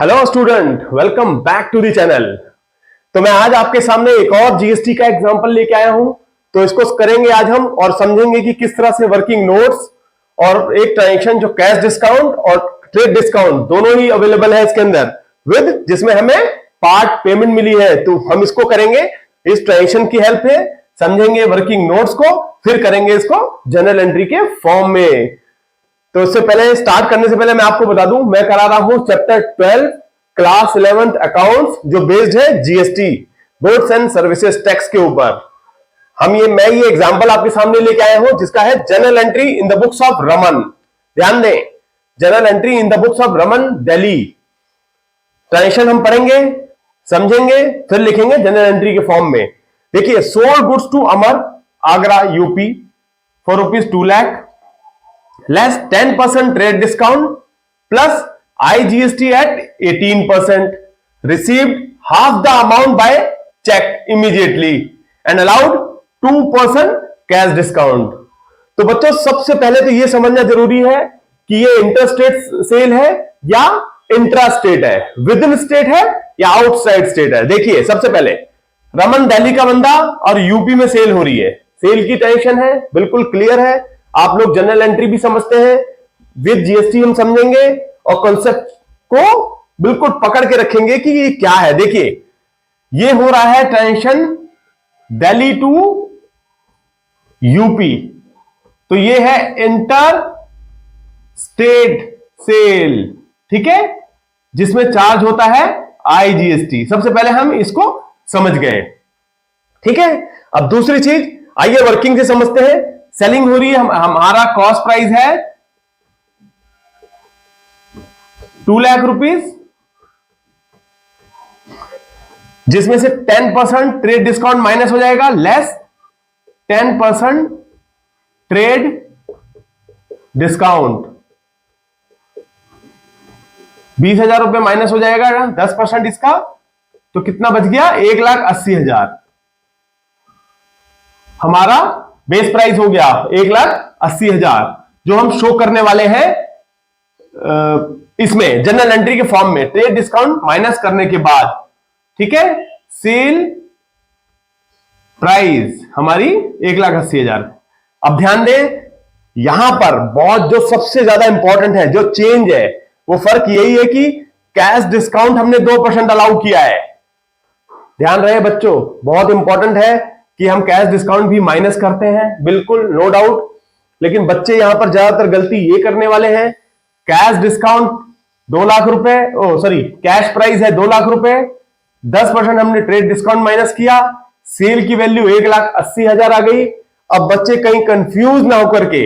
Hello student, welcome back to the channel. तो मैं आज आपके सामने एक और जीएसटी का एग्जांपल लेके आया हूं। तो इसको करेंगे आज हम और समझेंगे कि किस तरह से वर्किंग नोट्स और एक ट्रांजेक्शन जो कैश डिस्काउंट और ट्रेड डिस्काउंट दोनों ही अवेलेबल है इसके अंदर विद जिसमें हमें पार्ट पेमेंट मिली है। तो हम इसको करेंगे इस ट्रांजेक्शन की हेल्प से, समझेंगे वर्किंग नोट्स को, फिर करेंगे इसको जर्नल एंट्री के फॉर्म में। तो इससे पहले स्टार्ट करने से पहले मैं आपको बता दूं, मैं करा रहा हूं चैप्टर 12 क्लास 11th अकाउंट्स जो बेस्ड है GST goods and services tax के ऊपर। मैं ये एग्जांपल आपके सामने लेके आया हूं जिसका है journal entry in the books of Raman. ध्यान दें, journal entry in the books of Raman Delhi. Transaction हम पढ़ेंगे, समझेंगे, फिर लिखेंगे जनरल एंट्री के फॉर्म में। देखिए, sold goods to Amar Agra UP for ₹2 lakh less 10% trade discount plus IGST at 18%, received half the amount by check immediately and allowed 2% cash discount। तो बच्चों, सबसे पहले तो ये समझना जरूरी है कि ये इंटरस्टेट सेल है या इंट्रा स्टेट है, विद इन स्टेट है या आउटसाइड स्टेट है। देखिए, सबसे पहले रमन दिल्ली का बंदा और यूपी में सेल हो रही है, सेल की टेंशन है, बिल्कुल क्लियर है। आप लोग जनरल एंट्री भी समझते हैं, विद जीएसटी हम समझेंगे और कॉन्सेप्ट को बिल्कुल पकड़ के रखेंगे कि ये क्या है। देखिए, ये हो रहा है ट्रांजेक्शन दिल्ली टू यूपी, तो ये है इंटर स्टेट सेल, ठीक है, जिसमें चार्ज होता है आईजीएसटी। सबसे पहले हम इसको समझ गए, ठीक है। अब दूसरी चीज, आइए वर्किंग से समझते हैं। सेलिंग हो रही है, हमारा कॉस्ट प्राइस है ₹2 लाख, जिसमें से 10% ट्रेड डिस्काउंट माइनस हो जाएगा, लेस 10% ट्रेड डिस्काउंट, 20,000 रुपए माइनस हो जाएगा 10% इसका, तो कितना बच गया? 1,80,000। हमारा बेस प्राइस हो गया 1,80,000, जो हम शो करने वाले हैं इसमें जनरल एंट्री के फॉर्म में ट्रेड डिस्काउंट माइनस करने के बाद, ठीक है। सेल प्राइस हमारी 1,80,000। अब ध्यान दें, यहां पर बहुत जो सबसे ज्यादा इंपॉर्टेंट है, जो चेंज है, वो फर्क यही है कि कैश डिस्काउंट हमने 2% अलाउ किया है। ध्यान रहे बच्चों, बहुत इंपॉर्टेंट है कि हम कैश डिस्काउंट भी माइनस करते हैं, बिल्कुल नो डाउट। लेकिन बच्चे यहां पर ज्यादातर गलती ये करने वाले हैं, कैश डिस्काउंट 2 लाख रुपए, कैश प्राइस है 2 लाख रुपए, 10% हमने ट्रेड डिस्काउंट माइनस किया, सेल की वैल्यू 1,80,000 आ गई। अब बच्चे कहीं कंफ्यूज ना होकर के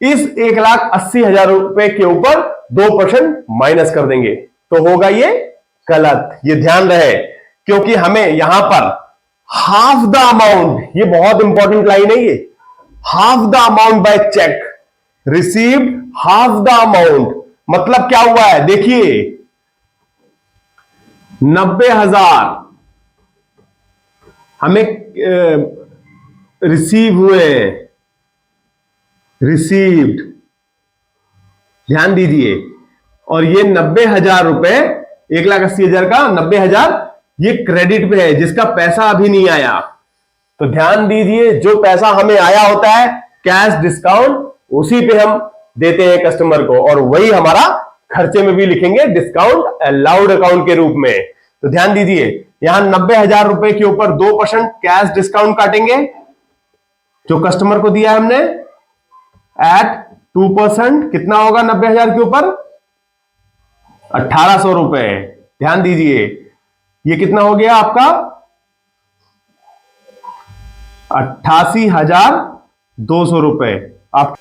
इस 1,80,000 रुपए के ऊपर 2% माइनस कर देंगे, तो होगा ये गलत। ये ध्यान रहे, क्योंकि हमें यहां पर हाफ द अमाउंट, ये बहुत इंपॉर्टेंट लाइन है, ये half the amount by check received, half the amount मतलब क्या हुआ है? देखिए, 90,000 हमें रिसीव हुए, रिसीव्ड, ध्यान दीजिए। और ये 90,000 रुपए, 1,80,000 का 90,000 ये क्रेडिट पे है, जिसका पैसा अभी नहीं आया। तो ध्यान दीजिए, जो पैसा हमें आया होता है कैश डिस्काउंट, उसी पे हम देते हैं कस्टमर को, और वही हमारा खर्चे में भी लिखेंगे डिस्काउंट अलाउड अकाउंट के रूप में। तो ध्यान दीजिए, यहां 90,000 रुपए के ऊपर 2% कैश डिस्काउंट काटेंगे जो कस्टमर को दिया हमने, एट 2%। कितना होगा 90,000 के ऊपर? 1,800 रुपए। ध्यान दीजिए, ये कितना हो गया आपका? 88,200 रुपए। आप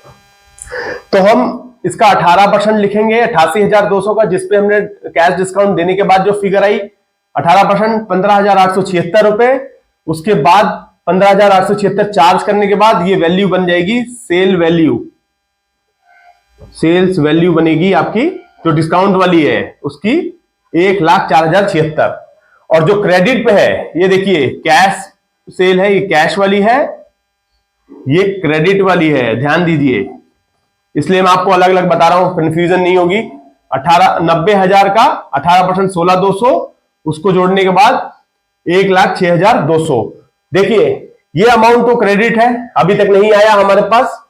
तो हम इसका 18% लिखेंगे 88,200 का, जिसपे हमने कैश डिस्काउंट देने के बाद जो फिगर आई 18% 15,876 रुपए। उसके बाद 15,876 चार्ज करने के बाद ये वैल्यू बन जाएगी सेल वैल्यू, सेल्स वैल्यू बनेगी आपकी जो डिस्काउंट वाली है उसकी 1,04,076। और जो क्रेडिट पे है, ये देखिए कैश सेल है, ये कैश वाली है, ये क्रेडिट वाली है। ध्यान दीजिए, इसलिए मैं आपको अलग अलग बता रहा हूं, कंफ्यूजन नहीं होगी। 90,000 का 18% 16,200, उसको जोड़ने के बाद 1,06,200। देखिए ये अमाउंट तो क्रेडिट है, अभी तक नहीं आया हमारे पास,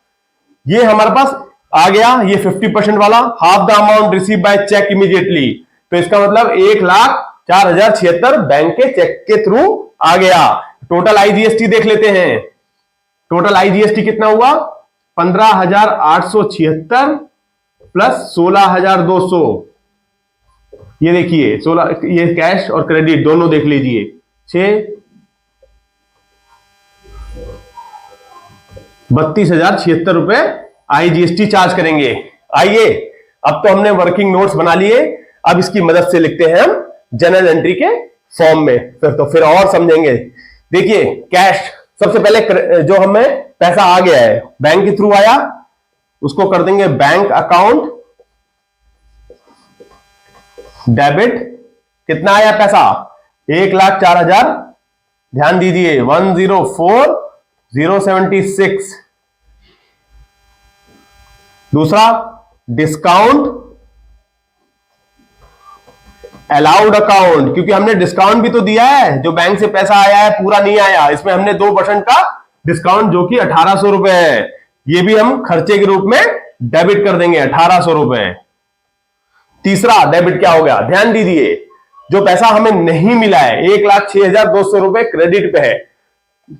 ये हमारे पास आ गया, ये 50% वाला, half the amount receive by cheque immediately. तो इसका मतलब 1,04,076 बैंक के चेक के थ्रू आ गया। टोटल आईजीएसटी देख लेते हैं। टोटल आईजीएसटी कितना हुआ? 15,876 प्लस 16,200। ये देखिए 16, ये कैश और क्रेडिट दोनों देख लीजिए। 32,076 रुपए आईजीएसटी चार्ज करेंगे। आइए अब तो हमने वर्किंग नोट्स बना लिए, अब इसकी मदद से लिखते हैं हम जनरल एंट्री के फॉर्म में, फिर और समझेंगे। देखिए कैश, सबसे पहले जो हमें पैसा आ गया है बैंक के थ्रू आया, उसको कर देंगे बैंक अकाउंट डेबिट। कितना आया पैसा? 1,04,000। ध्यान दीजिए 1,04,076। दूसरा डिस्काउंट अलाउड अकाउंट, क्योंकि हमने डिस्काउंट भी तो दिया है, जो बैंक से पैसा आया है पूरा नहीं आया, इसमें हमने 2% का डिस्काउंट जो कि 1,800 रुपए है, ये भी हम खर्चे के रूप में डेबिट कर देंगे 1,800 रुपए। तीसरा डेबिट क्या हो गया? ध्यान दीजिए जो पैसा हमें नहीं मिला है 1,06,200 रुपए क्रेडिट पे है।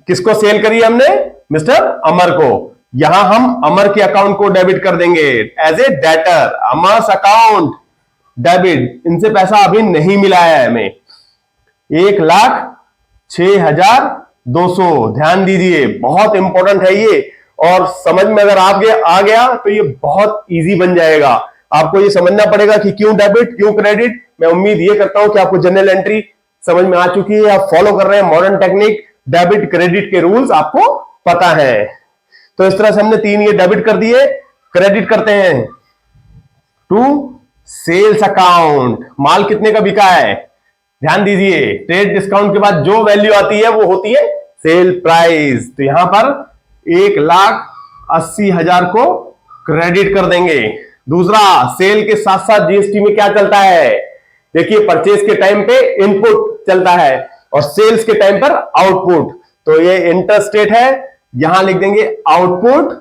किसको सेल करी हमने? मिस्टर अमर को। यहां हम अमर के अकाउंट को डेबिट कर देंगे as a debtor, Amar's account debit. इनसे पैसा अभी नहीं मिला है हमें 1,06,200। ध्यान दीजिए बहुत इंपॉर्टेंट है ये, और समझ में अगर आ गया तो ये बहुत इजी बन जाएगा। आपको ये समझना पड़ेगा कि क्यों डेबिट क्यों क्रेडिट। मैं उम्मीद ये करता हूं कि आपको जनरल एंट्री समझ में आ चुकी है, आप फॉलो कर रहे हैं मॉडर्न टेक्निक, डेबिट क्रेडिट के रूल्स आपको पता है। तो इस तरह से हमने 3 ये डेबिट कर दिए। क्रेडिट करते हैं टू सेल्स अकाउंट। माल कितने का बिका है? ध्यान दीजिए ट्रेड डिस्काउंट के बाद जो वैल्यू आती है वो होती है सेल प्राइस। तो यहां पर 1,80,000 को क्रेडिट कर देंगे। दूसरा, सेल के साथ साथ जीएसटी में क्या चलता है? देखिए परचेज के टाइम पे इनपुट चलता है और सेल्स के टाइम पर आउटपुट। तो ये इंटरस्टेट है, यहां लिख देंगे आउटपुट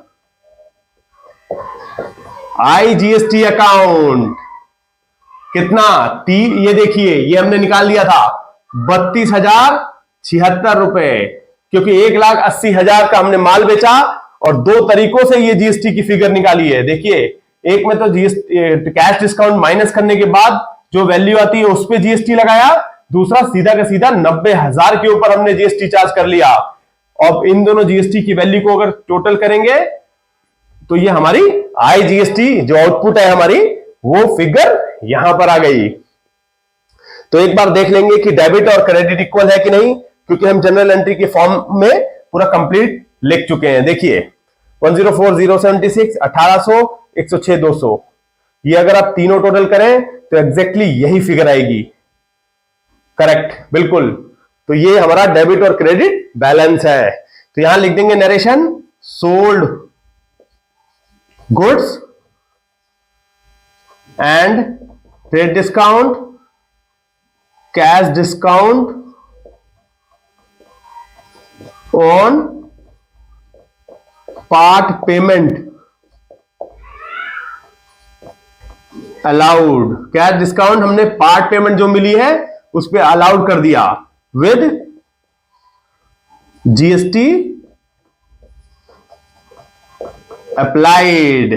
आईजीएसटी अकाउंट। कितना? ये देखिए ये हमने निकाल लिया था 32,076 रुपए, क्योंकि 1,80,000 का हमने माल बेचा और 2 तरीकों से ये जीएसटी की फिगर निकाली है। देखिए एक में तो जीएसटी कैश डिस्काउंट माइनस करने के बाद जो वैल्यू आती है उस पर जीएसटी लगाया, दूसरा सीधा का सीधा 90,000 के ऊपर हमने जीएसटी चार्ज कर लिया। अब इन दोनों जीएसटी की वैल्यू को अगर टोटल करेंगे तो ये हमारी आईजीएसटी जो आउटपुट है हमारी, वो फिगर यहां पर आ गई। तो एक बार देख लेंगे कि डेबिट और क्रेडिट इक्वल है कि नहीं, क्योंकि हम जनरल एंट्री के फॉर्म में पूरा कंप्लीट लिख चुके हैं। देखिए 1,04,076, 1,800, 106,200, ये अगर आप तीनों टोटल करें तो एग्जैक्टली यही फिगर आएगी। करेक्ट, बिल्कुल। तो ये हमारा डेबिट और क्रेडिट बैलेंस है। तो यहां लिख देंगे narration sold goods and trade discount, cash discount on part payment allowed. Cash discount हमने पार्ट पेमेंट जो मिली है उस पर अलाउड कर दिया विद जीएसटी अप्लाइड।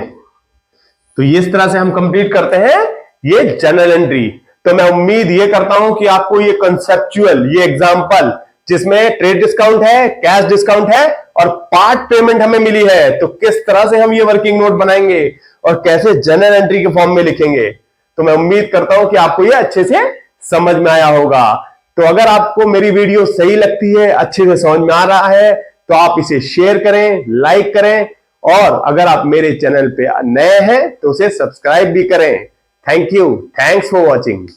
तो इस तरह से हम कंप्लीट करते हैं ये जनरल एंट्री। तो मैं उम्मीद ये करता हूं कि आपको ये कंसेप्चुअल, ये एग्जांपल जिसमें ट्रेड डिस्काउंट है, कैश डिस्काउंट है और पार्ट पेमेंट हमें मिली है, तो किस तरह से हम ये वर्किंग नोट बनाएंगे और कैसे जनरल एंट्री के फॉर्म में लिखेंगे, तो मैं उम्मीद करता हूं कि आपको ये अच्छे से समझ में आया होगा। तो अगर आपको मेरी वीडियो सही लगती है, अच्छे से समझ में आ रहा है, तो आप इसे शेयर करें, लाइक करें, और अगर आप मेरे चैनल पे नए हैं तो उसे सब्सक्राइब भी करें। Thank you, thanks for watching.